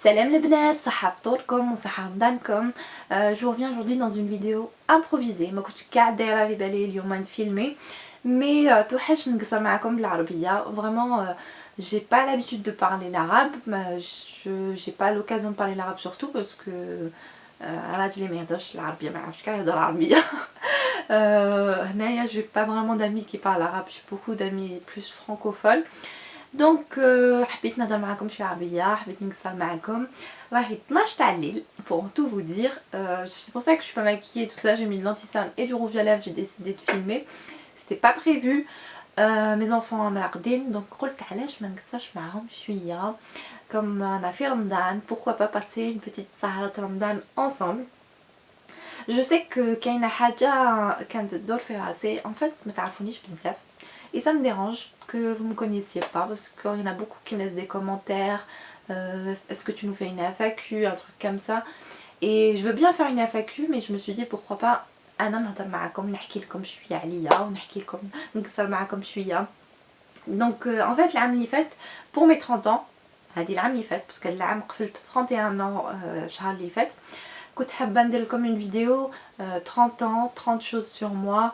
Salam les bnat, صحة فطوركم وصحة رمضانكم. Je reviens aujourd'hui dans une vidéo improvisée. ما كنتش قاعدة دايرة في بالي اليوم نفيلمي mais توحش نقصر معكم بالعربية. Vraiment j'ai pas l'habitude de parler l'arabe, j'ai pas l'occasion de parler l'arabe surtout parce que راجلي ما يهضرش العربية، ما يعرفش كاع يهضر العربية. هنايا j'ai pas vraiment d'amis qui parlent arabe, j'ai beaucoup d'amis plus francophones. دونك حبيت نهضر معاكم شويه عربيه، حبيت نقصر معاكم. راهي 12 تاع الليل pour tout vous dire. C'est pour ça que je suis pas maquillée tout ça, j'ai mis de l'anti-cerne et du rouge à lèvres, j'ai décidé de filmer. C'était pas prévu. Mes enfants مراقدين دونك قلت علاش ما نقصرش معاهم شويه comme انا في رمضان. Pourquoi pas passer une petite سهرة رمضان ensemble. Je sais que كاينه حاجه كانت تدور في راسي en fait ما تعرفونيش بزاف. Et ça me dérange que vous ne me connaissiez pas parce qu'il y en a beaucoup qui me laissent des commentaires. Est-ce que tu nous fais une FAQ, un truc comme ça. Et je veux bien faire une FAQ, mais je me suis dit pourquoi pas أنا نهضر معاكم نحكي لكم شوية عليا ونحكي لكم نقصر معاكم شوية. Donc en fait العام اللي فات pour mes 30 ans، هذه العام اللي فات parce que العام قفلت 31 ans الشهر اللي فات، كنت حابة ندير لكم une vidéo 30 ans 30 choses sur moi.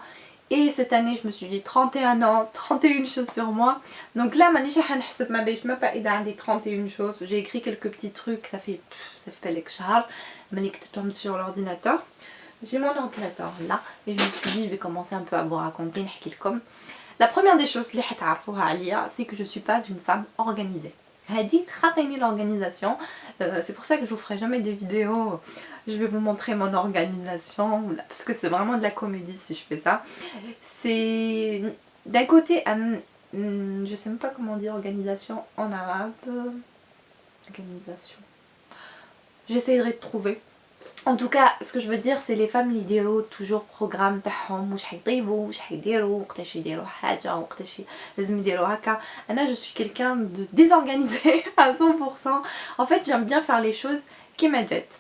Et cette année je me suis dit 31 ans 31 choses sur moi. Donc là مانيش راح نحسب ما بيش ما إذا عندي 31 choses. J'ai écrit quelques petits trucs, ça fait بالك شهر ملي كتبتهم sur l'ordinateur. J'ai mon ordinateur là et je me suis dit je vais commencer un peu à vous raconter نحكي لكم. La première des choses اللي حتعرفوها عليا c'est que je suis pas une femme organisée. هادي خاطيني l'organisation. C'est pour ça que je vous ferai jamais des vidéos. Je vais vous montrer mon organisation parce que c'est vraiment de la comédie si je fais ça. C'est d'un côté, je sais même pas comment dire organisation en arabe. Organisation. J'essaierai de trouver. En tout cas, ce que je veux dire, c'est les femmes اللي يديروا toujours programme تاعهم واش حيطيبوا واش حيديروا وقتاش يديروا حاجه وقتاش لازم يديروا هكا. انا je suis quelqu'un de désorganisé à 100%. En fait, j'aime bien faire les choses qui m'aident.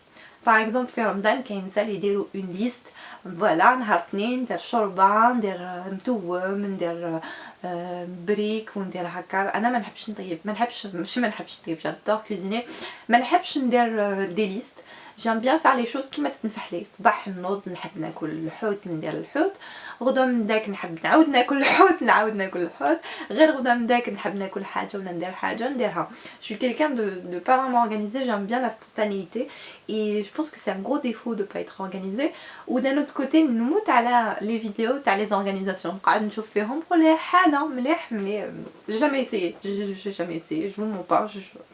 Par exemple في رمضان كاين نساء اللي يديروا une liste. فوالا نهار اثنين ندير شوربه، ندير متوم، ندير بريك وندير هكا. انا ما نحبش نطيب، ما نحبش ماشي ما نحبش نطيب، j'adore cuisiner. ما نحبش ندير دي ليست. J'aime bien faire les choses كيما تتنفح لي. صباح نوض نحب ناكل الحوت ندير الحوت، غدا من داك نحب نعاود ناكل الحوت نعاود ناكل الحوت، غير غدا من داك نحب ناكل حاجه ولا ندير حاجه نديرها. Je suis quelqu'un de pas vraiment organisé, j'aime bien la spontanéité et je pense que c'est un gros défaut de pas être organisé. Ou d'un autre côté نموت على les vidéos تاع les organisations قاعد نشوف فيهم نقول حاله مليح مليح. J'ai jamais essayé, j'ai jamais essayé, je vous mens pas,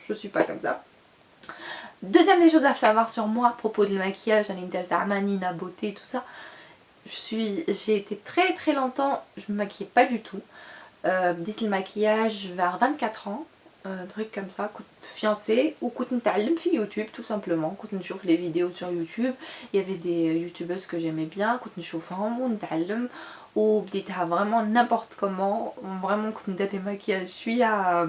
je suis pas comme ça. Deuxième des choses à savoir sur moi à propos du maquillage, Nina beauté, tout ça. J'ai été très longtemps, je me maquillais pas du tout. Dites le maquillage vers 24 ans, un truc comme ça, كنت fiancée ou كنت نتعلم في YouTube tout simplement. كنت نشوف les vidéos sur YouTube, il y avait des youtubeuses que j'aimais bien, كنت نشوفهم ونتعلم وبديتها vraiment n'importe comment. Vraiment كنت ندير des maquillages شويه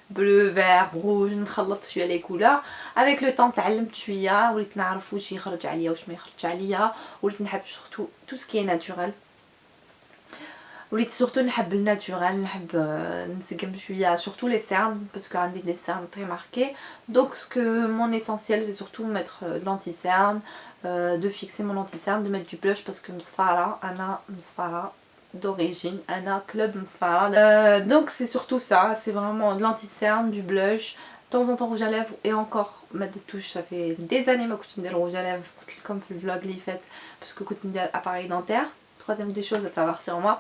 bleu vert rouge نخلط شويه les couleurs. Avec le temps تعلمت شويه وليت نعرف واش يخرج عليا واش ما يخرجش عليا، وليت نحب surtout tout ce qui est naturel. وليت surtout نحب الناتورال، نحب نسقم شويه surtout les cernes parce que عندي des cernes très marquées. Donc ce que mon essentiel c'est surtout mettre de l'anti-cerne, de fixer mon anti-cerne, de mettre du blush parce que مصفارة أنا مصفارة d'origine, أنا club مصفارة. Donc c'est surtout ça, c'est vraiment de l'anti-cerne, du blush, de temps en temps rouge à lèvres et encore mettre des touches. Ça fait des années ما كنت ندير rouge à lèvres comme في الvlog اللي فات parce que كنت ندير appareil dentaire. Troisième des choses à savoir sur moi,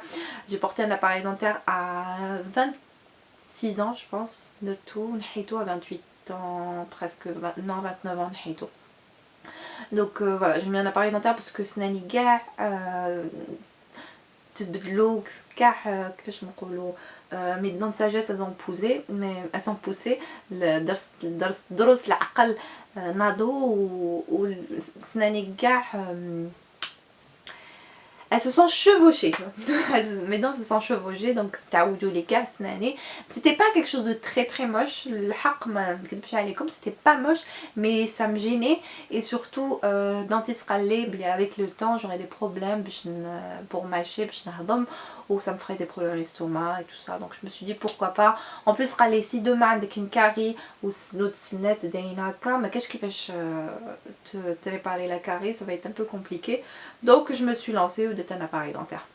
j'ai porté un appareil dentaire à 26 ans je pense, de tout نحيتو à 28 ans presque, non 29 ans نحيتو. Donc voilà, j'ai mis un appareil dentaire parce que سناني كاع تبدلو كاع كيفاش نقولوا mes dents de sagesse elles ont poussé, mais elles sont poussées. دروس العقل ناضوا وسناني كاع elles se sont chevauchées. Mes dents se sont chevauchées donc تعوجوا لي كاع سناني. C'était pas quelque chose de très moche, الحق ما نكذبش عليكم c'était pas moche mais ça me gênait et surtout dentiste قال لي بلي avec le temps j'aurais des problèmes باش pour mâcher باش نهضم ou ça me ferait des problèmes d'estomac et tout ça. Donc je me suis dit pourquoi pas. En plus si demain avec une carie ou l'autre sinette d'Ainaka, mais qu'est-ce qui fait te réparer la carie, ça va être un peu compliqué. Donc je me suis lancée au un appareil dentaire.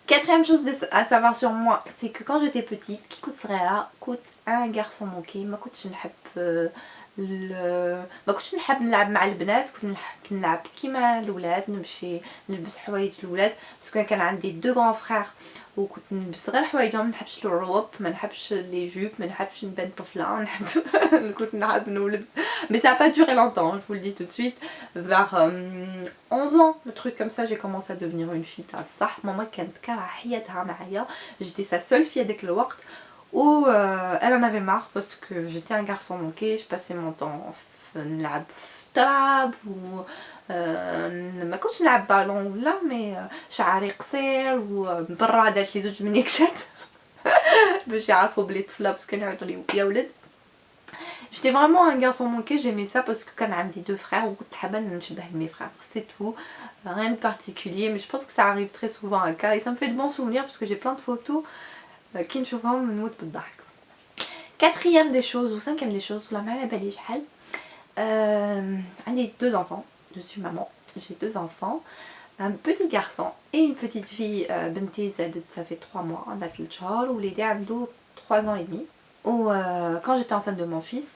Quatrième chose à savoir sur moi, c'est que quand j'étais petite, qui coûte صغيرة coûte un garçon manqué. ما كنتش نحب ما كنتش نحب نلعب مع البنات، كنت نحب نلعب كيما الولاد، نمشي نلبس حوايج الولاد باسكو كان عندي دو غران فخير وكنت نلبس غير حوايجهم، ما نحبش الروب، ما نحبش لي جوب، ما نحبش نبان طفله، نحب كنت نحب نولد. Mais ça a pas duré longtemps, je vous le dis tout de suite. Vers 11 ans, le truc comme ça, j'ai commencé à devenir une fille تاع الصح. ماما كانت كاره حياتها معايا، j'étais sa seule fille هذاك الوقت. Où elle en avait marre parce que j'étais un garçon manqué, je passais mon temps نلعب في التراب و ما كنتش نلعب بالون ولا مي شعري قصير وبرا دارت لي زوج منيكشات باش يعرفوا بلي طفله باسكو كانوا يعيطوا لي يا ولد. J'étais vraiment un garçon manqué, j'aimais ça parce que quand j'ai deux frères, وكنت حابه نشبه mes frères, c'est tout, rien de particulier, mais je pense que ça arrive très souvent à cas et ça me fait de bons souvenirs parce que j'ai plein de photos كي نشوفهم نموت بالضحك. Quatrième des choses ou cinquième des choses, والله ما على بالي شحال. J'ai deux enfants, je suis maman, j'ai deux enfants, un petit garçon et une petite fille. بنتي زادت ça fait 3 mois, عندها 3 شهور ووليدي عنده 3 ans et demi. و quand j'étais enceinte de mon fils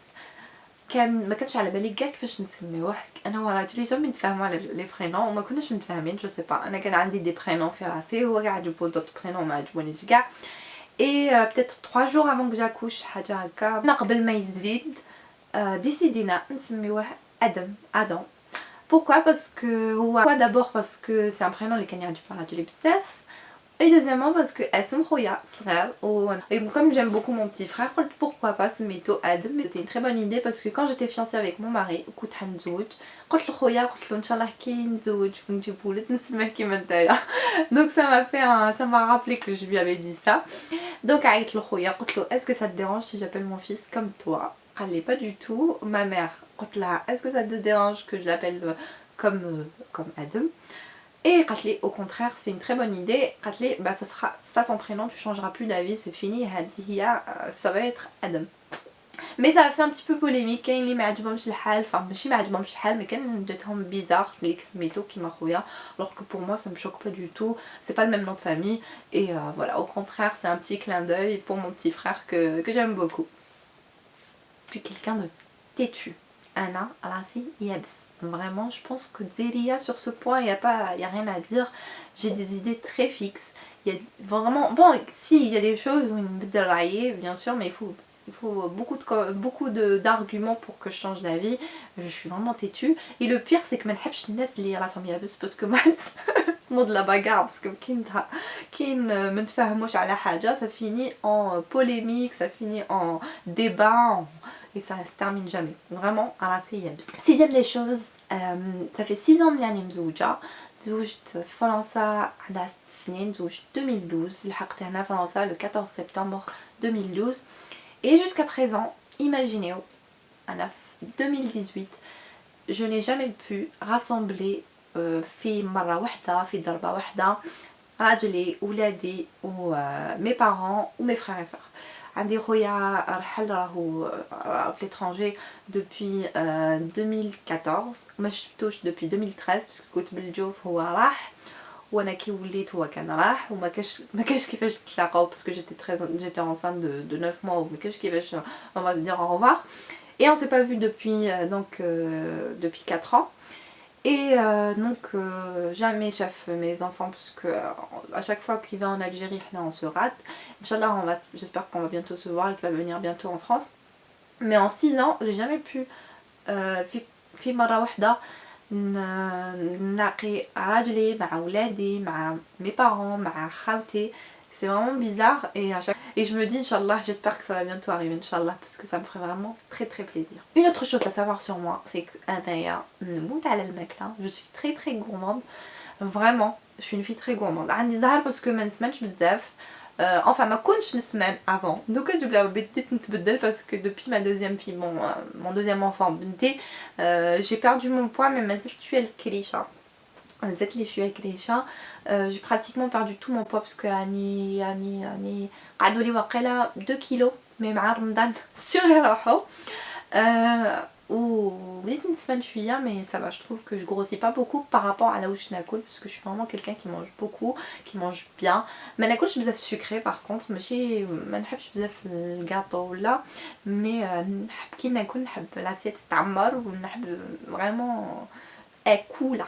ما كانش على بالي كاع كيفاش نسميوه. انا وراجلي جامي نتفاهموا على لي برينون وما كناش متفاهمين جو سي با. انا كان عندي دي برينون في راسي هو كاع عجبو دوت برينون ما عجبونيش كاع. Et peut-être 3 jours avant que j'accouche حاجه هكا قبل ما يزيد décidéنا نسميوه Adam. Pourquoi? Parce que d'abord parce que c'est un prénom اللي كان يعجب راجلي بزاف. Et deuxièmement parce que اسم خويا صغير et comme j'aime beaucoup mon petit frère قلت pourquoi pas سميتو Adam. C'était une très bonne idée parce que quand j'étais fiancée avec mon mari وكنت حنتزوج قلت لخويا قلت له ان شاء الله كي نتزوج ونجيب ولد نسميه كيما نتايا. Donc ça m'a rappelé que je lui avais dit ça. Donc عيطت لخويا قلت له est-ce que ça te dérange si j'appelle mon fils comme toi? قال لي pas du tout. Ma mère قلت لها est-ce que ça te dérange que je l'appelle comme Adam? Et قالت au contraire c'est une très bonne idée. قالت bah ça sera ça son prénom, tu changeras plus d'avis, c'est fini. Ça va être Adam. Mais ça a fait un petit peu polémique. كاين اللي ما عجبهمش الحال, enfin ماشي ما عجبهمش الحال mais كان جاتهم bizarre اللي سميتو كيما خويا, alors que pour moi ça me choque pas du tout, c'est pas le même nom de famille et voilà, au contraire c'est un petit clin d'œil pour mon petit frère que j'aime beaucoup. Puis quelqu'un de têtu. Anna Rasi Yabs. Vraiment, je pense que Delia sur ce point, il y a rien à dire. J'ai des idées très fixes. Il y a vraiment, bon, si il y a des choses où il me déraille, bien sûr, mais il faut beaucoup d'arguments pour que je change d'avis. Je suis vraiment têtue. Et le pire, c'est que je n'aime pas les gens qui sont Yabs parce que moi de la bagarre, parce que qui ne me تفهموش على حاجة, ça finit en polémique, ça finit en débat. Et ça se termine jamais. Vraiment, راسي يابس. Sixième des choses, ça fait 6 ans ملي مزوجة. تزوجت في فرنسا عندها 6 سنين, تزوجت 2012, لحقت هنا فرنسا le 14 septembre 2012. Et jusqu'à présent, imaginez, أنا في 2018, je n'ai jamais pu rassembler في مرة واحدة, في ضربة واحدة, راجلي, ولادي, ou mes parents, ou mes frères et sœurs. عندي خويا رحل راهو في l'étranger depuis 2014, ما شفتوش depuis 2013 باسكو كنت بالجوف هو راح وانا كي وليت هو كان راح وما كاش كيفاش نتلاقاو باسكو j'étais enceinte de 9 mois وما كاش كيفاش on va se dire au revoir. Et on s'est pas vu depuis 4 ans. Et donc jamais chef mes enfants parce que à chaque fois qu'il va en Algérie on se rate. Inch'Allah, j'espère qu'on va bientôt se voir et qu'il va venir bientôt en France. Mais en 6 ans j'ai jamais pu في مرة واحدة نلاقي راجلي مع ولادي مع mes parents مع خالتي. C'est vraiment bizarre et je me dis Inch'Allah, j'espère que ça va bientôt arriver Inch'Allah parce que ça me ferait vraiment très très plaisir. Une autre chose à savoir sur moi, c'est que Anaya نموت على الماكلة, je suis très très gourmande. Vraiment, je suis une fille très gourmande. عندي زهر parce que ما نسمنش بزاف. Enfin ما كنتش نسمن avant. Donc بديت نتبدل parce que depuis ma deuxième fille, mon deuxième enfant بنتي, j'ai perdu mon poids mais مازلت شوية الكريشة. زدت لي شويه كريشه. j'ai pratiquement perdu tout mon poids parce que يعني قعدوا لي واقيلا 2 كيلو مي مع رمضان سيغ راحوا. وبديت نتسمن شويه مي ça va, je trouve que je grossis pas beaucoup par rapport à là où je ناكل parce que je suis vraiment quelqu'un qui mange beaucoup, qui mange bien. ما ناكلش بزاف sucré par contre, ماشي ما نحبش بزاف الكاطو ولا مي نحب كي ناكل نحب لاسيت تعمر ونحب فريمون اكولا.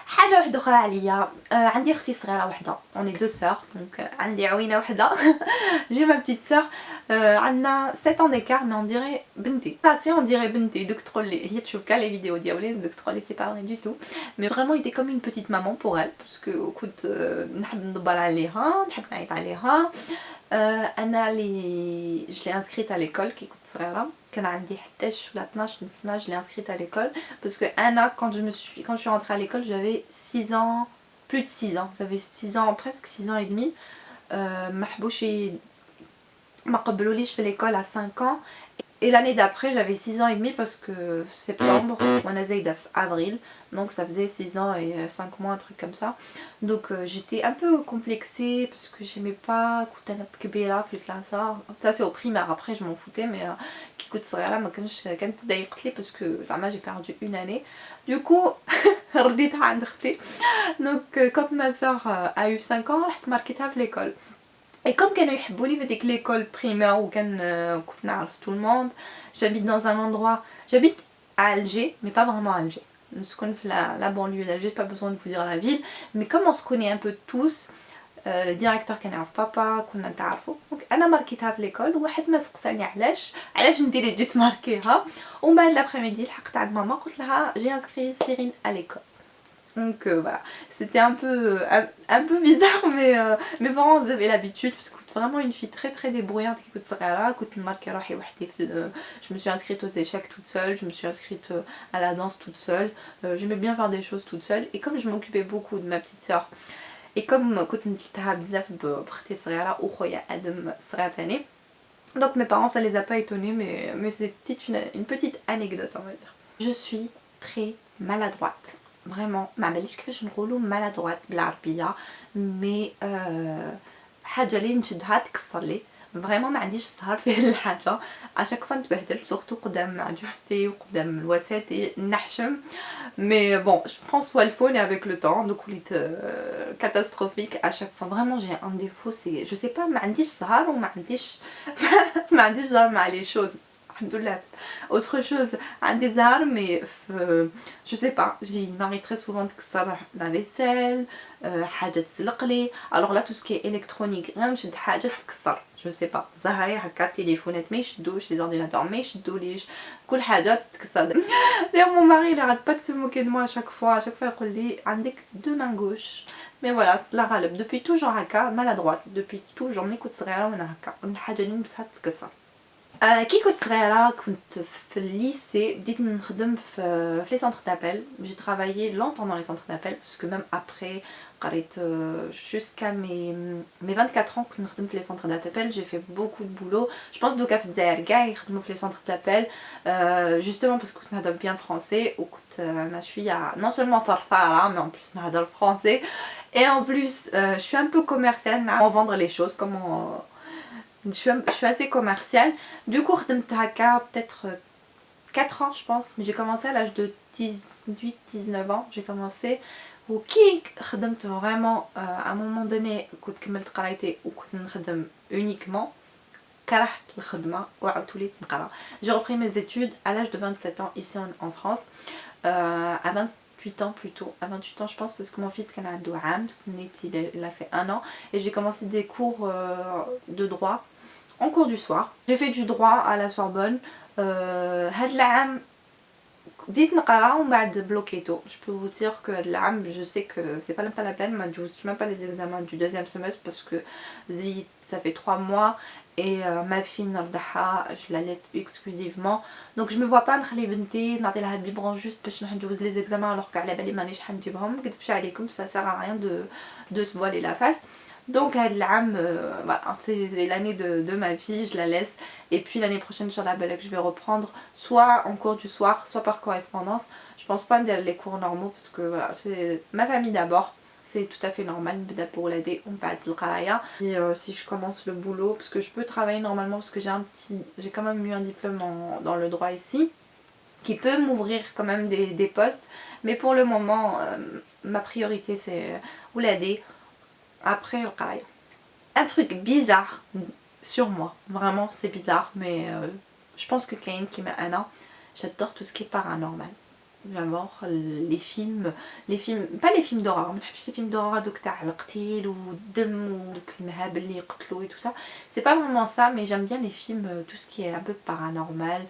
حاجه وحده اخرى عليا، عندي اختي صغيره وحده، اوني دو سور دونك عندي عوينه وحده. جي ما بتيت سور، عندنا 7 ans d'écart mais on dirait بنتي. سي on dirait بنتي دوك تقولي هي تشوف كاع لي فيديو ديالي دوك تقولي سي با فري دو تو مي فريمون ايتي كوم اون بوتيت مامون بور ال باسكو كنت نحب ندبر عليها، نحب نعيط عليها. انا لي جو لي انسكريت على ليكول كي كنت صغيره، كان عندي 11 ولا 12 سنه. جو لي انسكريت على ليكول باسكو انا quand je suis rentrée à l'école j'avais 6 ans, plus de 6 ans, j'avais 6 ans, presque 6 ans et demi. ما حبوش ما قبلوليش في l'école à 5 ans. Et l'année d'après j'avais 6 ans et demi parce que septembre, on a zayda avril, donc ça faisait 6 ans et 5 mois, un truc comme ça. Donc j'étais un peu complexée parce que j'aimais pas كنت كبيرة في الكلاس. Ça c'est au primaire, après je m'en foutais mais كي كنت صغيرة ما كانت ضايقت لي parce que زعما j'ai perdu une année. Du coup رديتها عند اختي. Donc quand ma soeur a eu 5 ans رحت ماركتها في l'école. Et comme كانوا يحبوني في ديك l'école primaire وكان كنت نعرف tout le monde, j'habite dans un endroit, j'habite à Alger mais pas vraiment à Alger. نسكن في la banlieue d'Alger, pas besoin de vous dire la ville, mais comme on se connaît un peu tous, le directeur كان يعرف بابا كنا نتعرفوا. دونك انا ماركيتها في ليكول وواحد ما سقساني علاش ندير جيت ماركيها. ومن بعد لابريميدي لحقت عند ماما قلت لها j'ai inscrit Cyrine à l'école. Donc voilà, c'était un peu bizarre mais mes parents ils avaient l'habitude parce que j'étais vraiment une fille très débrouillante qui كنت صغيرة. كنت نماركي روحي وحدي je me suis inscrite aux échecs toute seule, je me suis inscrite à la danse toute seule. J'aimais bien faire des choses toute seule et comme je m'occupais beaucoup de ma petite sœur et comme كنت نتلتها بزاف بختي صغيرة وخويا ادم صغير تاني, donc mes parents ça les a pas étonnés mais c'était une petite anecdote on va dire. Je suis très maladroite. Vraiment ما عمليش كيفاش نقولوا maladroite بالعربيه مي حاجه اللي نشدها تكسر لي. فريمون ما عنديش السهر في هاد الحاجه. اشاك فوا نتبهدل سورتو قدام عجوزتي وقدام الوساتي نحشم مي بون جو برون سوا الفون avec le temps دوك وليت catastrophique à chaque fois. Vraiment j'ai un défaut, c'est je sais pas, ما عنديش سهر وما عنديش ما عنديش ضرب مع les choses. Alhamdoulilah. Autre chose, un des armes, mais je sais pas, il m'arrive très souvent de casser la vaisselle, حاجة تسلق لي. Alors là tout ce qui est électronique, rien نشد حاجة تكسر, je sais pas. زهري هكا التليفونات ما يشدوش, les ordinateurs ما يشدوليش, كل حاجة تتكسر. D'ailleurs mon mari il arrête pas de se moquer de moi à chaque fois يقول لي عندك deux mains gauches. Mais voilà, c'est la غالب. Depuis toujours هكا maladroite, depuis toujours ملي كنت صغيرة وانا هكا, الحاجة اللي نلبسها تتكسر. كي كنت صغيره كنت في الليسي بديت نخدم في لي سونتر دابيل. جي ترافايي لونطون dans les centres d'appel parce que même après قريت jusqu'à mes 24 ans كنت نخدم في لي سونتر دابيل. j'ai fait beaucoup de boulot. je pense دوكا في الجزائر كاع يخدموا في لي سونتر دابيل justement parce que كنت نهضر bien français وكنت انا شويه non seulement ثرثاره mais en plus نهضر français et en plus je suis un peu commerciale, en vendre les choses, comment je suis assez commerciale. Du coup خدمت هكا peut-être 4 ans je pense, mais j'ai commencé à l'âge de 18-19 ans. j'ai commencé وكي خدمت vraiment à un moment donné كنت كملت قرايتي وكنت نخدم uniquement كرهت الخدمة وعاودت وليت نقرا. j'ai repris mes études à l'âge de 27 ans ici en France, à 28 ans plutôt, à 28 ans je pense parce que mon fils كان عنده عام سنيت, il a fait 1 an et j'ai commencé des cours de droit en cours du soir. J'ai fait du droit à la Sorbonne. هاد العام بديت نقرا ومن بعد بلوكيتو. Je peux vous dire que هاد العام je sais que c'est pas même pas la peine, ما جوزتش même pas les examens du deuxième semestre parce que ça fait 3 mois et ma fille نرضعها je l'allaite exclusivement, donc je me vois pas نخلي بنتي نعطي لها بيبرون juste باش نروح ندوز les examens alors qu'على بالي مانيش حنجيبهم. ما نكذبش عليكم, ça sert à rien de se voiler la face. Donc voilà, c'est l'année de ma fille, je la laisse. Et puis l'année prochaine, Inch'Allah, je vais reprendre soit en cours du soir, soit par correspondance. Je pense pas dire les cours normaux parce que voilà, c'est ma famille d'abord. C'est tout à fait normal, pour l'aider, on va le qaraya. Et si je commence le boulot, parce que je peux travailler normalement, parce que j'ai quand même eu un diplôme dans le droit ici, qui peut m'ouvrir quand même des postes. Mais pour le moment, ma priorité c'est l'aider après le qaraya. Un truc bizarre sur moi, vraiment c'est bizarre, mais je pense que Kain qui m'a Anna, j'adore tout ce qui est paranormal. J'adore pas les films d'horreur, ما نحبش les films d'horreur دوك تاع القتيل والدم ودوك المهابل اللي يقتلوا et tout ça. C'est pas vraiment ça, mais j'aime bien les films, tout ce qui est un peu paranormal.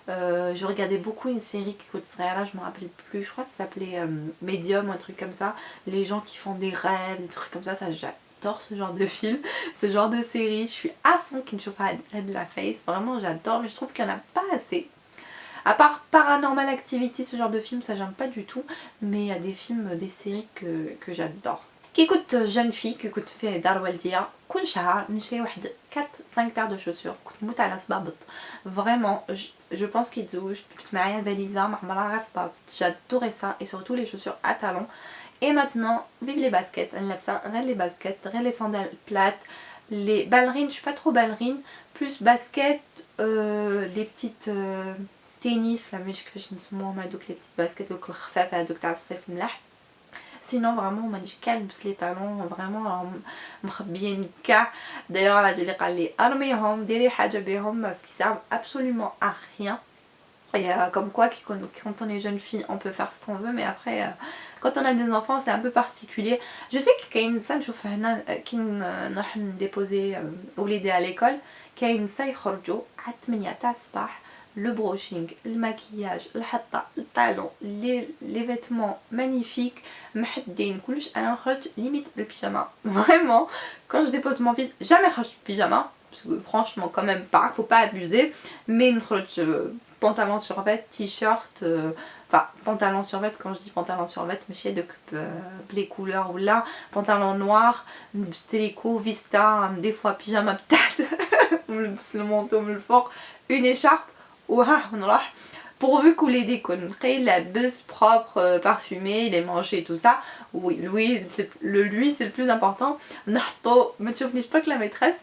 Je regardais beaucoup une série qui coûte là, je me rappelle plus, je crois que ça s'appelait Medium ou un truc comme ça. Les gens qui font des rêves, des trucs comme ça j'adore ce genre de film, ce genre de série. Je suis à fond qui ne chauffe pas de la face, vraiment j'adore, mais je trouve qu'il n'y en a pas assez. À part Paranormal Activity, ce genre de film, ça j'aime pas du tout. Mais il y a des films, des séries que j'adore. Qui coûte jeune fille, qui coûte fait Dar Waldia, كل شهر نشري واحد 4-5 paires de chaussures. كنت نموت على صبابط. Vraiment, je pense qu'ils jouent. معايا valisa ما عمرها غير صبابط. J'adorais ça et surtout les chaussures à talons. Et maintenant, vive les baskets. Elle l'a ça, les baskets, les sandales plates, les ballerines. Je suis pas trop ballerine, plus baskets, les petites تنس لا مش كيفاش نسموهم هذوك لي بتيت باسكيت دوك الخفاف هذوك تاع الصيف ملاح. سينو فريمون مانيش كنلبس لي طالون فريمون راهم مخبيين كاع. دايوغ راجلي اللي قال لي ارميهم ديري حاجه بهم باسكو سيرف ابسولومون ا rien. Et comme quoi quand on est jeune fille on peut faire ce qu'on veut, mais après quand on a des enfants c'est un peu particulier. Je sais كاين نسا نشوف هنا كي نروح نديبوزي وليدي على ليكول كاين نسا يخرجوا على 8 تاع الصباح. Le brushing, le maquillage, le hatta, le talon, les vêtements magnifiques, محدين كلش انا نخرج limite le pyjama. Vraiment, quand je dépose mon fils, jamais je pyjama, parce que franchement quand même pas, faut pas abuser, mais نخرج pantalon survêt, t-shirt, enfin pantalon survêt, quand je dis pantalon survêt ماشي دوك les couleurs ولا pantalon noir, ستريكو vista, des fois pyjama بتاعت نلبس المونطو من الفوق, une écharpe on راح pourvu que les déconne, la buse propre, parfumée, les manger tout ça. Oui, lui c'est le plus important. Narto, mais tu n'oublies pas que la maîtresse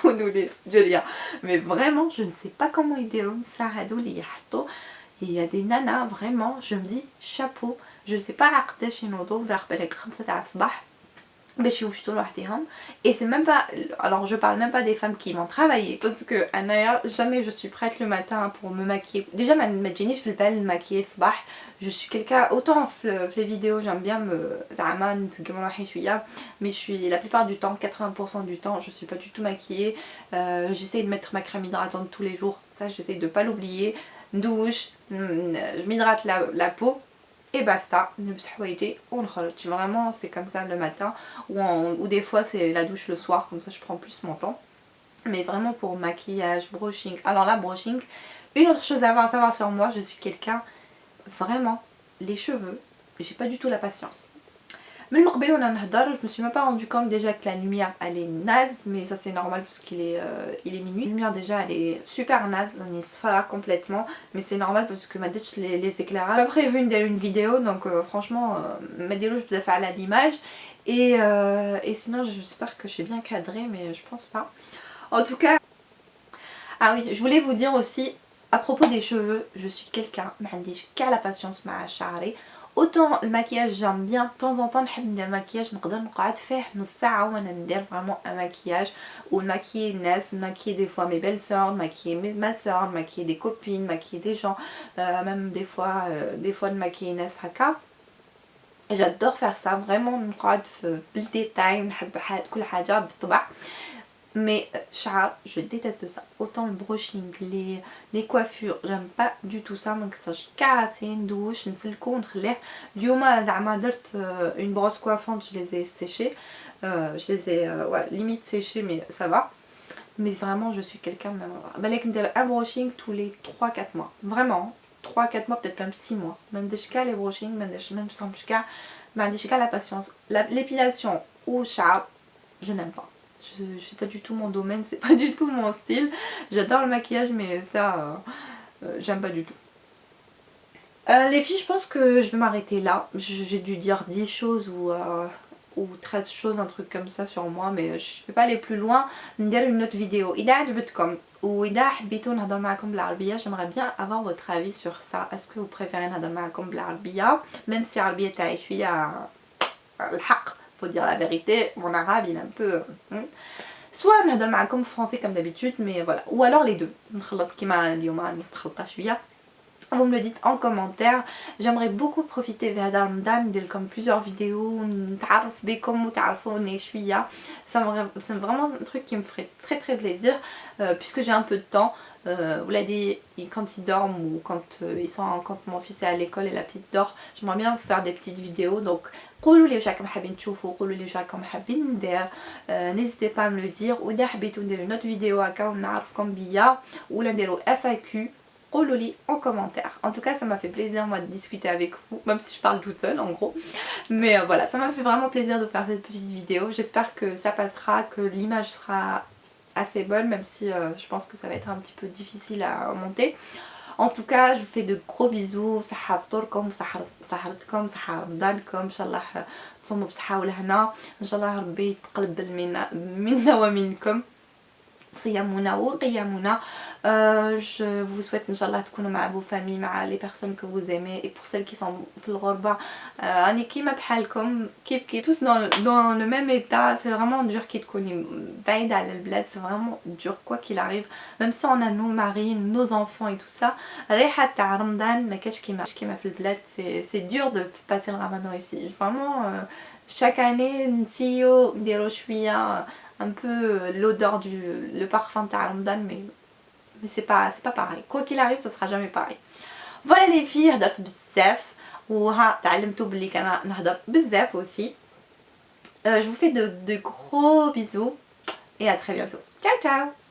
ou nous les Julia. Mais vraiment, je ne sais pas comment ils déroulent ça. Il y a des nanas, vraiment, je me dis chapeau. Je sais pas à chez nous vers les 5 تاع الصباح باش يوجدوا لوحدهم. Et c'est même pas, alors je parle même pas des femmes qui vont travailler, parce que Anaya, jamais je suis prête le matin pour me maquiller. Déjà ma Jenny je fais pas le maquiller صباح. Je suis quelqu'un, autant les vidéos j'aime bien me mais je suis la plupart du temps, 80% du temps je suis pas du tout maquillée. J'essaye de mettre ma crème hydratante tous les jours, ça j'essaye de pas l'oublier. Douche, je m'hydrate la peau et basta, vraiment c'est comme ça le matin, ou des fois c'est la douche le soir, comme ça je prends plus mon temps. Mais vraiment pour maquillage, brushing, alors là brushing, une autre chose à savoir sur moi, je suis quelqu'un, vraiment, les cheveux, j'ai pas du tout la patience. Mais je me suis même pas rendu compte déjà que la lumière elle est naze, mais ça c'est normal parce qu'il est, minuit. La lumière déjà elle est super naze, on est sfara complètement, mais c'est normal parce que ma ditch les éclairages. J'ai pas prévu une vidéo, donc franchement, ma délo je vous ai fait à l'image. Et sinon j'espère que je suis bien cadrée, mais je pense pas. En tout cas, ah oui, je voulais vous dire aussi, à propos des cheveux, je suis quelqu'un, qu'à la patience ma charrée. Autant le maquillage j'aime bien, de temps en temps نحب ندير maquillage نقدر نقعد فيه نص ساعة وانا ندير vraiment un maquillage ou maquiller الناس, maquiller des fois mes belles soeurs, maquiller ma soeur, maquiller des copines, maquiller des gens, même des fois de maquiller الناس هكا. J'adore faire ça, vraiment نقعد في بالديتاي نحب كل حاجة بالطبع. Mais je déteste ça. Autant le brushing, les coiffures, j'aime pas du tout ça. Donc ça, je casse une douche, une brosse coiffante, je les ai séchées. Je les ai limite séchées, mais ça va. Mais vraiment, je suis quelqu'un de un brushing tous les 3-4 mois. Vraiment, 3-4 mois, peut-être même 6 mois. Même les brushing, même la patience. L'épilation ou chat. je n'aime pas. C'est pas du tout mon domaine, c'est pas du tout mon style. J'adore le maquillage mais ça j'aime pas du tout. Les filles, je pense que je vais m'arrêter là. J'ai dû dire 10 choses ou 13 choses, un truc comme ça sur moi, mais je vais pas aller plus loin. ندير une autre vidéo. إذا عجبتكم وإذا حبيتوا نهضر معكم بالعربية, j'aimerais bien avoir votre avis sur ça. Est-ce que vous préférez نهضر معكم بالعربية, même si العربية تاعي شوية الحق, faut dire la vérité, mon arabe il est un peu soit نهضر معكم français comme d'habitude, mais voilà, ou alors les deux. نخلط كيما اليوم متخلطة شوية. Vous me le dites en commentaire. J'aimerais beaucoup profiter de Ramadan, comme plusieurs vidéos, c'est vraiment un truc qui me ferait très très plaisir puisque j'ai un peu de temps. Vous l'avez dit, quand ils dorment ou quand quand mon fils est à l'école et la petite dort, j'aimerais bien faire des petites vidéos. Donc قولوا لي واش راكم حابين تشوفوا, قولوا لي واش راكم حابين ندير, n'hésitez pas à me le dire. وإذا حبيتوا نديروا une autre vidéo هكا ونعرفكم بيا ولا نديروا FAQ, Ololi en commentaire. En tout cas ça m'a fait plaisir moi de discuter avec vous, même si je parle toute seule en gros. Mais voilà, ça m'a fait vraiment plaisir de faire cette petite vidéo. J'espère que ça passera, que l'image sera assez bonne, même si je pense que ça va être un petit peu difficile à monter. En tout cas je vous fais de gros bisous. صحة فطوركم, صحتكم, صحة رمضانكم, إن شاء الله تصوموا بصحة والهنا, إن شاء الله ربي يتقبل منا ومنكم صيامنا وقيامنا. Je vous souhaite Inch'Allah تكونوا مع vos familles, مع les personnes que vous aimez, et pour celles qui sont في الغربة راني كيما بحالكم كيف tous dans le même état. C'est vraiment dur كي تكوني بعيدة على البلاد, c'est vraiment dur quoi qu'il arrive, même si on a nos maris, nos enfants et tout ça. الريحة تاع رمضان ما كاش كيما في البلاد. C'est dur de passer le ramadan ici vraiment. Chaque année نسيو نديرو شوية un peu l'odeur le parfum de Ramadan, mais c'est pas pareil. Quoi qu'il arrive, ce sera jamais pareil. Voilà les filles, هدرت بزاف وها تعلمتوا بلي كان نهضر بزاف aussi. Je vous fais de gros bisous et à très bientôt. Ciao ciao.